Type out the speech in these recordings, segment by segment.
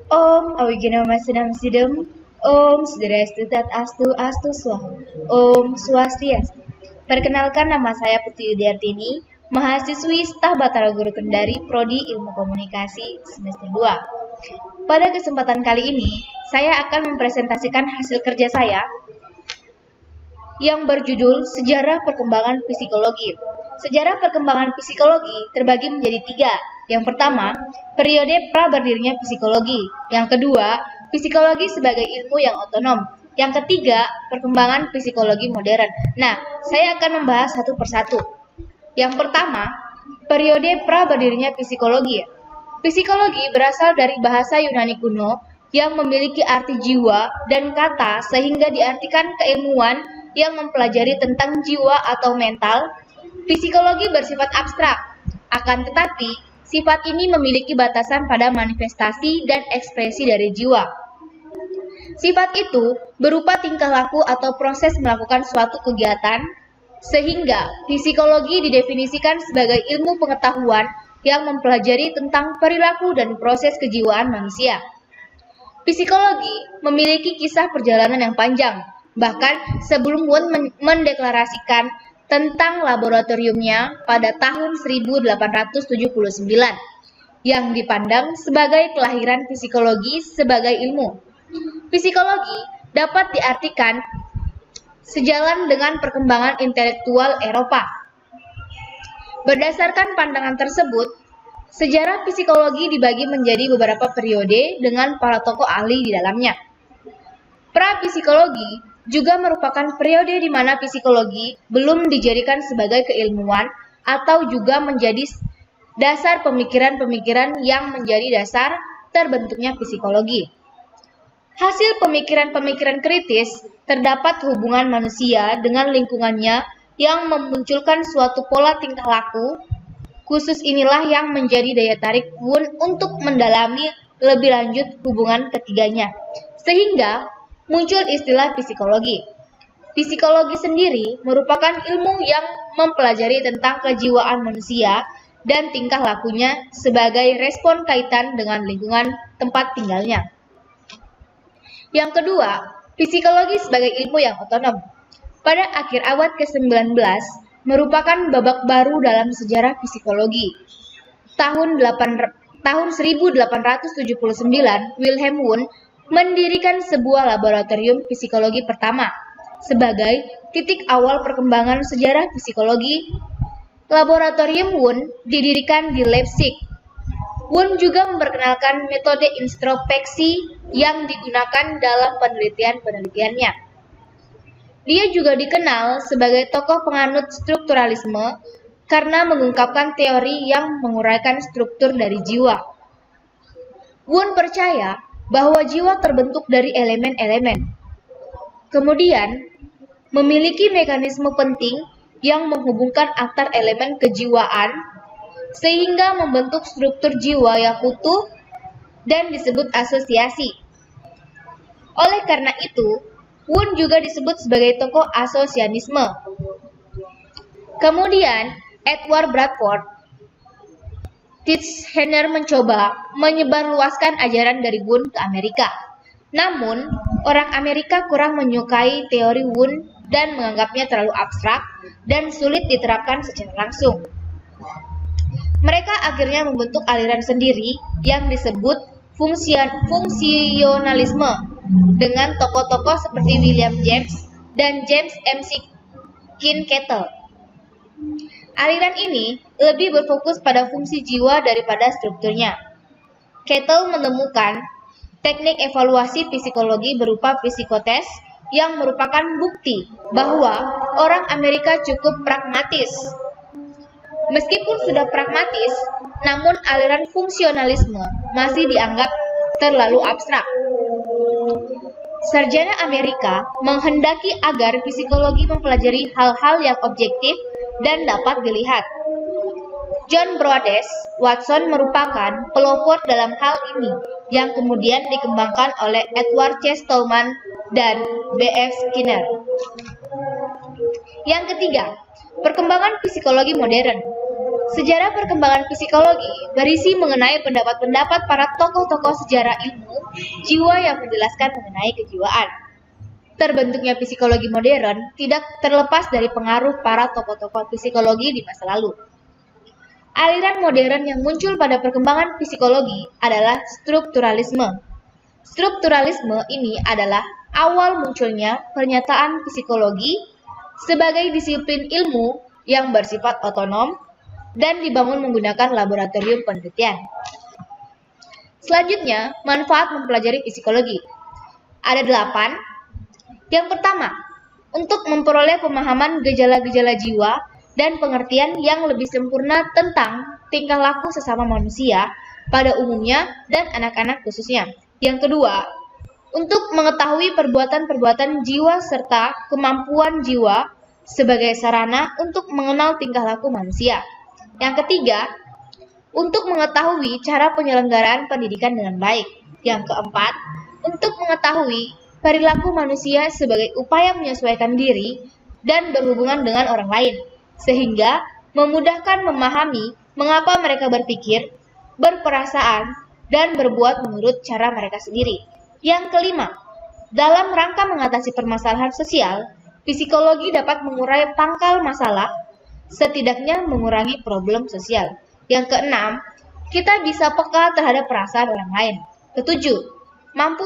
Om Awiginama Sidam Sidam, Om Swastiastu Tat Astu Astu Swaha, Om Swastiastu. Perkenalkan, nama saya Putri Yudiartini, mahasiswi Staf Batara Guru Kendari Prodi Ilmu Komunikasi semester 2. Pada kesempatan kali ini, saya akan mempresentasikan hasil kerja saya yang berjudul Sejarah Perkembangan Psikologi. Sejarah perkembangan psikologi terbagi menjadi 3. Yang pertama, periode pra-berdirinya psikologi. Yang kedua, psikologi sebagai ilmu yang otonom. Yang ketiga, perkembangan psikologi modern. Nah, saya akan membahas satu persatu. Yang pertama, periode pra-berdirinya psikologi. Psikologi berasal dari bahasa Yunani kuno yang memiliki arti jiwa dan kata sehingga diartikan keilmuan yang mempelajari tentang jiwa atau mental. Psikologi bersifat abstrak, akan tetapi sifat ini memiliki batasan pada manifestasi dan ekspresi dari jiwa. Sifat itu berupa tingkah laku atau proses melakukan suatu kegiatan, sehingga psikologi didefinisikan sebagai ilmu pengetahuan yang mempelajari tentang perilaku dan proses kejiwaan manusia. Psikologi memiliki kisah perjalanan yang panjang, bahkan sebelum Wundt mendeklarasikan tentang laboratoriumnya pada tahun 1879, yang dipandang sebagai kelahiran psikologi sebagai ilmu. Psikologi dapat diartikan sejalan dengan perkembangan intelektual Eropa. Berdasarkan pandangan tersebut, sejarah psikologi dibagi menjadi beberapa periode dengan para tokoh ahli di dalamnya. Pra-psikologi juga merupakan periode di mana psikologi belum dijadikan sebagai keilmuan atau juga menjadi dasar pemikiran-pemikiran yang menjadi dasar terbentuknya psikologi. Hasil pemikiran-pemikiran kritis terdapat hubungan manusia dengan lingkungannya yang memunculkan suatu pola tingkah laku. Khusus inilah yang menjadi daya tarik Wundt untuk mendalami lebih lanjut hubungan ketiganya, sehingga muncul istilah psikologi. Psikologi sendiri merupakan ilmu yang mempelajari tentang kejiwaan manusia dan tingkah lakunya sebagai respon kaitan dengan lingkungan tempat tinggalnya. Yang kedua, psikologi sebagai ilmu yang otonom. Pada akhir abad ke-19, merupakan babak baru dalam sejarah psikologi. Tahun 1879, Wilhelm Wundt mendirikan sebuah laboratorium psikologi pertama. Sebagai titik awal perkembangan sejarah psikologi, laboratorium Wundt didirikan di Leipzig. Wundt juga memperkenalkan metode introspeksi yang digunakan dalam penelitian-penelitiannya. Dia juga dikenal sebagai tokoh penganut strukturalisme karena mengungkapkan teori yang menguraikan struktur dari jiwa. Wundt percaya bahwa jiwa terbentuk dari elemen-elemen, kemudian memiliki mekanisme penting yang menghubungkan antar elemen kejiwaan sehingga membentuk struktur jiwa yang utuh dan disebut asosiasi. Oleh karena itu, Wundt juga disebut sebagai tokoh asosianisme. Kemudian, Edward Bradford Titchener mencoba menyebarluaskan ajaran dari Wundt ke Amerika. Namun, orang Amerika kurang menyukai teori Wundt dan menganggapnya terlalu abstrak dan sulit diterapkan secara langsung. Mereka akhirnya membentuk aliran sendiri yang disebut fungsionalisme dengan tokoh-tokoh seperti William James dan James McKinsey. Aliran ini lebih berfokus pada fungsi jiwa daripada strukturnya. Kettle menemukan teknik evaluasi psikologi berupa psikotes yang merupakan bukti bahwa orang Amerika cukup pragmatis. Meskipun sudah pragmatis, namun aliran fungsionalisme masih dianggap terlalu abstrak. Sarjana Amerika menghendaki agar psikologi mempelajari hal-hal yang objektif dan dapat dilihat. John Broades Watson merupakan pelopor dalam hal ini yang kemudian dikembangkan oleh Edward C. Stallman dan B.F. Skinner. Yang ketiga, perkembangan psikologi modern. Sejarah perkembangan psikologi berisi mengenai pendapat-pendapat para tokoh-tokoh sejarah ilmu jiwa yang menjelaskan mengenai kejiwaan. Terbentuknya psikologi modern tidak terlepas dari pengaruh para tokoh-tokoh psikologi di masa lalu. Aliran modern yang muncul pada perkembangan psikologi adalah strukturalisme. Strukturalisme ini adalah awal munculnya pernyataan psikologi sebagai disiplin ilmu yang bersifat otonom dan dibangun menggunakan laboratorium penelitian. Selanjutnya, manfaat mempelajari psikologi. Ada 8. Yang pertama, untuk memperoleh pemahaman gejala-gejala jiwa dan pengertian yang lebih sempurna tentang tingkah laku sesama manusia pada umumnya dan anak-anak khususnya. Yang kedua, untuk mengetahui perbuatan-perbuatan jiwa serta kemampuan jiwa sebagai sarana untuk mengenal tingkah laku manusia. Yang ketiga, untuk mengetahui cara penyelenggaraan pendidikan dengan baik. Yang keempat, untuk mengetahui perilaku manusia sebagai upaya menyesuaikan diri dan berhubungan dengan orang lain, sehingga memudahkan memahami mengapa mereka berpikir, berperasaan, dan berbuat menurut cara mereka sendiri. Yang kelima, dalam rangka mengatasi permasalahan sosial, psikologi dapat mengurai pangkal masalah, setidaknya mengurangi problem sosial. Yang keenam, kita bisa peka terhadap perasaan orang lain. Ketujuh, mampu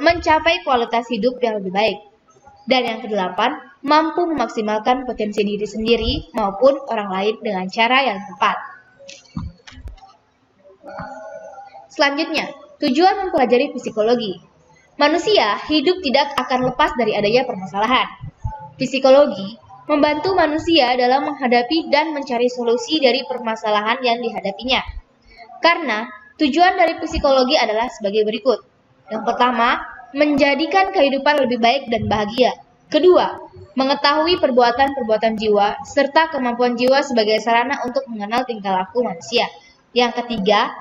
mencapai kualitas hidup yang lebih baik. Dan yang kedelapan, mampu memaksimalkan potensi diri sendiri maupun orang lain dengan cara yang tepat. Selanjutnya, tujuan mempelajari psikologi. Manusia hidup tidak akan lepas dari adanya permasalahan. Psikologi membantu manusia dalam menghadapi dan mencari solusi dari permasalahan yang dihadapinya. Karena tujuan dari psikologi adalah sebagai berikut. Yang pertama, menjadikan kehidupan lebih baik dan bahagia. Kedua, mengetahui perbuatan-perbuatan jiwa serta kemampuan jiwa sebagai sarana untuk mengenal tingkah laku manusia. Yang ketiga,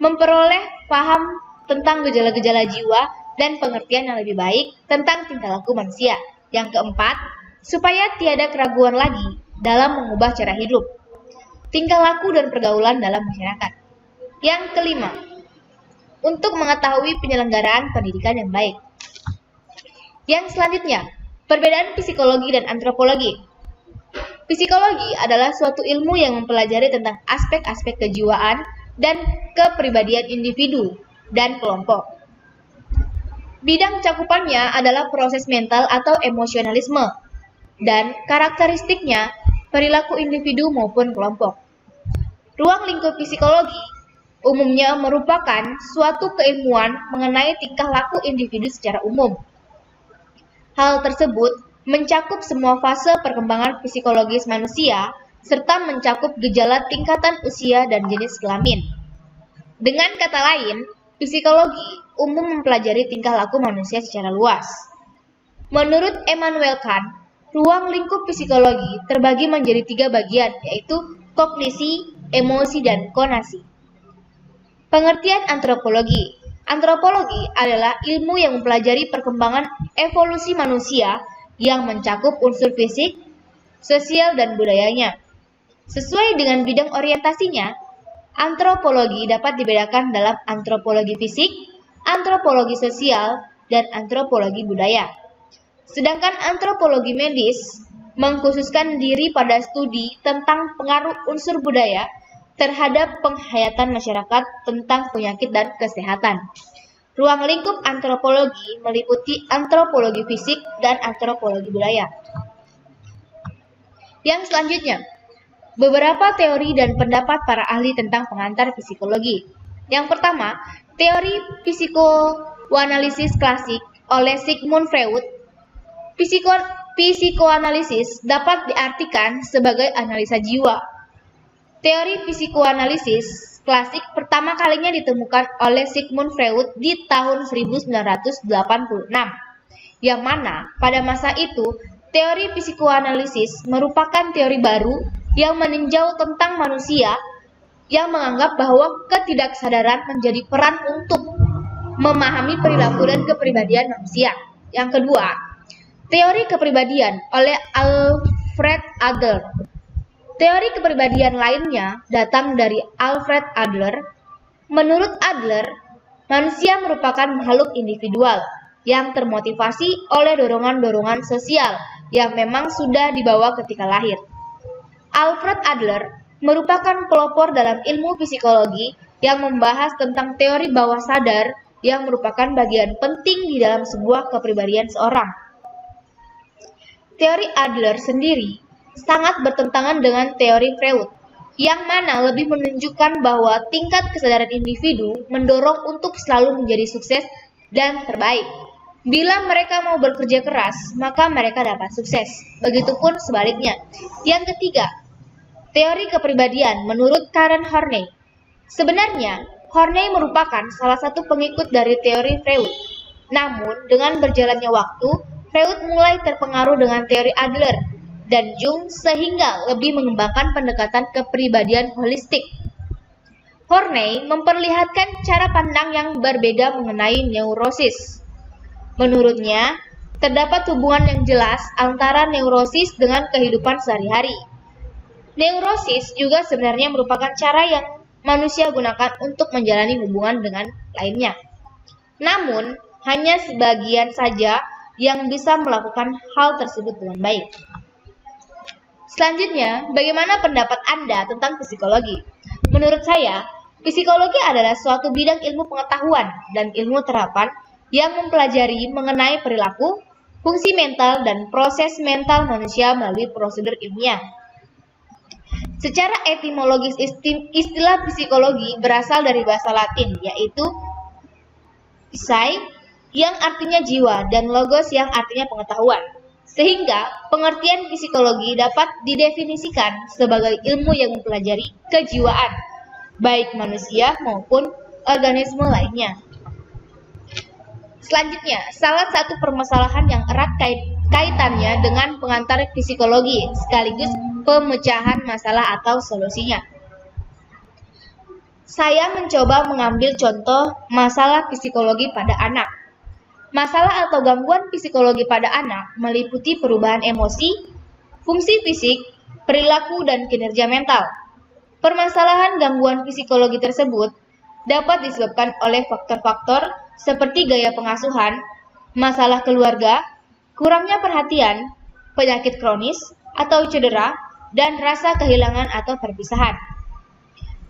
memperoleh paham tentang gejala-gejala jiwa dan pengertian yang lebih baik tentang tingkah laku manusia. Yang keempat, supaya tiada keraguan lagi dalam mengubah cara hidup, tingkah laku dan pergaulan dalam masyarakat. Yang kelima, untuk mengetahui penyelenggaraan pendidikan yang baik. Yang selanjutnya, perbedaan psikologi dan antropologi. Psikologi adalah suatu ilmu yang mempelajari tentang aspek-aspek kejiwaan dan kepribadian individu dan kelompok. Bidang cakupannya adalah proses mental atau emosionalisme, dan karakteristiknya perilaku individu maupun kelompok. Ruang lingkup psikologi umumnya merupakan suatu keilmuan mengenai tingkah laku individu secara umum. Hal tersebut mencakup semua fase perkembangan psikologis manusia serta mencakup gejala tingkatan usia dan jenis kelamin. Dengan kata lain, psikologi umum mempelajari tingkah laku manusia secara luas. Menurut Immanuel Kant, ruang lingkup psikologi terbagi menjadi 3 bagian, yaitu kognisi, emosi, dan konasi. Pengertian antropologi. Antropologi adalah ilmu yang mempelajari perkembangan evolusi manusia yang mencakup unsur fisik, sosial, dan budayanya. Sesuai dengan bidang orientasinya, antropologi dapat dibedakan dalam antropologi fisik, antropologi sosial, dan antropologi budaya. Sedangkan antropologi medis mengkhususkan diri pada studi tentang pengaruh unsur budaya terhadap penghayatan masyarakat tentang penyakit dan kesehatan. Ruang lingkup antropologi meliputi antropologi fisik dan antropologi budaya. Yang selanjutnya, beberapa teori dan pendapat para ahli tentang pengantar psikologi. Yang pertama, teori psikoanalisis klasik oleh Sigmund Freud. Psikoanalisis dapat diartikan sebagai analisa jiwa. Teori psikoanalisis klasik pertama kalinya ditemukan oleh Sigmund Freud di tahun 1986, yang mana pada masa itu teori psikoanalisis merupakan teori baru yang meninjau tentang manusia yang menganggap bahwa ketidaksadaran menjadi peran untuk memahami perilaku dan kepribadian manusia. Yang kedua, teori kepribadian oleh Alfred Adler. Teori kepribadian lainnya datang dari Alfred Adler. Menurut Adler, manusia merupakan makhluk individual yang termotivasi oleh dorongan-dorongan sosial yang memang sudah dibawa ketika lahir. Alfred Adler merupakan pelopor dalam ilmu psikologi yang membahas tentang teori bawah sadar yang merupakan bagian penting di dalam sebuah kepribadian seorang. Teori Adler sendiri sangat bertentangan dengan teori Freud, yang mana lebih menunjukkan bahwa tingkat kesadaran individu mendorong untuk selalu menjadi sukses dan terbaik. Bila mereka mau bekerja keras, maka mereka dapat sukses. Begitupun sebaliknya. Yang ketiga, teori kepribadian menurut Karen Horney. Sebenarnya, Horney merupakan salah satu pengikut dari teori Freud. Namun, dengan berjalannya waktu, Freud mulai terpengaruh dengan teori Adler dan Jung sehingga lebih mengembangkan pendekatan kepribadian holistik. Horney memperlihatkan cara pandang yang berbeda mengenai neurosis. Menurutnya, terdapat hubungan yang jelas antara neurosis dengan kehidupan sehari-hari. Neurosis juga sebenarnya merupakan cara yang manusia gunakan untuk menjalani hubungan dengan lainnya. Namun, hanya sebagian saja yang bisa melakukan hal tersebut dengan baik. Selanjutnya, bagaimana pendapat Anda tentang psikologi? Menurut saya, psikologi adalah suatu bidang ilmu pengetahuan dan ilmu terapan yang mempelajari mengenai perilaku, fungsi mental, dan proses mental manusia melalui prosedur ilmiah. Secara etimologis, istilah psikologi berasal dari bahasa Latin, yaitu psi, yang artinya jiwa, dan logos yang artinya pengetahuan. Sehingga pengertian psikologi dapat didefinisikan sebagai ilmu yang mempelajari kejiwaan, baik manusia maupun organisme lainnya. Selanjutnya, salah satu permasalahan yang erat kaitannya dengan pengantar psikologi sekaligus pemecahan masalah atau solusinya. Saya mencoba mengambil contoh masalah psikologi pada anak. Masalah atau gangguan psikologi pada anak meliputi perubahan emosi, fungsi fisik, perilaku, dan kinerja mental. Permasalahan gangguan psikologi tersebut dapat disebabkan oleh faktor-faktor seperti gaya pengasuhan, masalah keluarga, kurangnya perhatian, penyakit kronis atau cedera, dan rasa kehilangan atau perpisahan.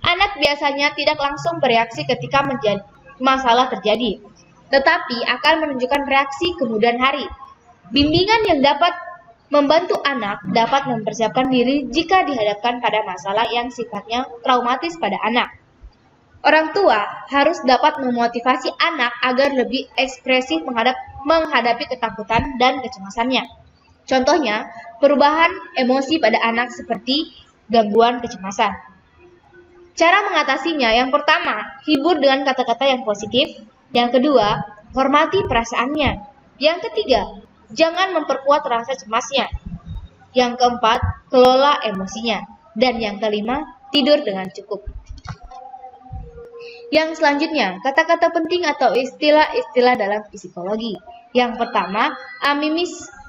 Anak biasanya tidak langsung bereaksi ketika masalah terjadi, tetapi akan menunjukkan reaksi kemudian hari. Bimbingan yang dapat membantu anak dapat mempersiapkan diri jika dihadapkan pada masalah yang sifatnya traumatis pada anak. Orang tua harus dapat memotivasi anak agar lebih ekspresif menghadapi ketakutan dan kecemasannya. Contohnya, perubahan emosi pada anak seperti gangguan kecemasan. Cara mengatasinya, yang pertama, hibur dengan kata-kata yang positif. Yang kedua, hormati perasaannya. Yang ketiga, jangan memperkuat rasa cemasnya. Yang keempat, kelola emosinya. Dan yang kelima, tidur dengan cukup. Yang selanjutnya, kata-kata penting atau istilah-istilah dalam psikologi. Yang pertama, amimis.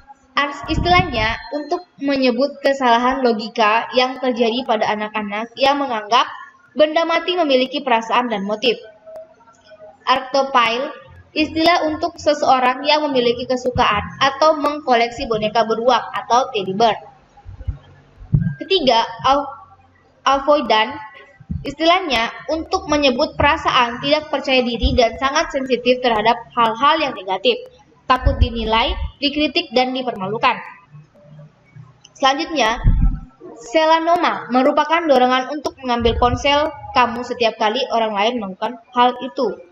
Istilahnya untuk menyebut kesalahan logika yang terjadi pada anak-anak yang menganggap benda mati memiliki perasaan dan motif. Arctophile, istilah untuk seseorang yang memiliki kesukaan atau mengkoleksi boneka beruang atau teddy bear. Ketiga, avoidant, istilahnya untuk menyebut perasaan tidak percaya diri dan sangat sensitif terhadap hal-hal yang negatif, takut dinilai, dikritik, dan dipermalukan. Selanjutnya, selanoma merupakan dorongan untuk mengambil ponsel kamu setiap kali orang lain melakukan hal itu.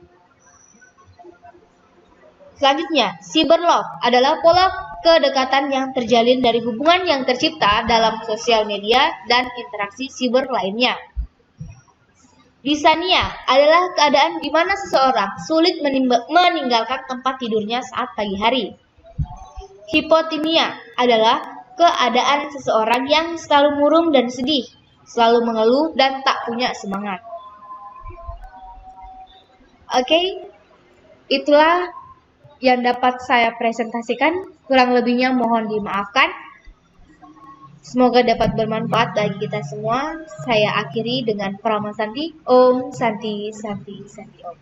Selanjutnya, cyberlove adalah pola kedekatan yang terjalin dari hubungan yang tercipta dalam sosial media dan interaksi siber lainnya. Dysania adalah keadaan di mana seseorang sulit meninggalkan tempat tidurnya saat pagi hari. Hipotimia adalah keadaan seseorang yang selalu murung dan sedih, selalu mengeluh dan tak punya semangat. Oke, itulah yang dapat saya presentasikan, kurang lebihnya mohon dimaafkan. Semoga dapat bermanfaat bagi kita semua. Saya akhiri dengan Parama Santi. Om Santi Santi Santi Om.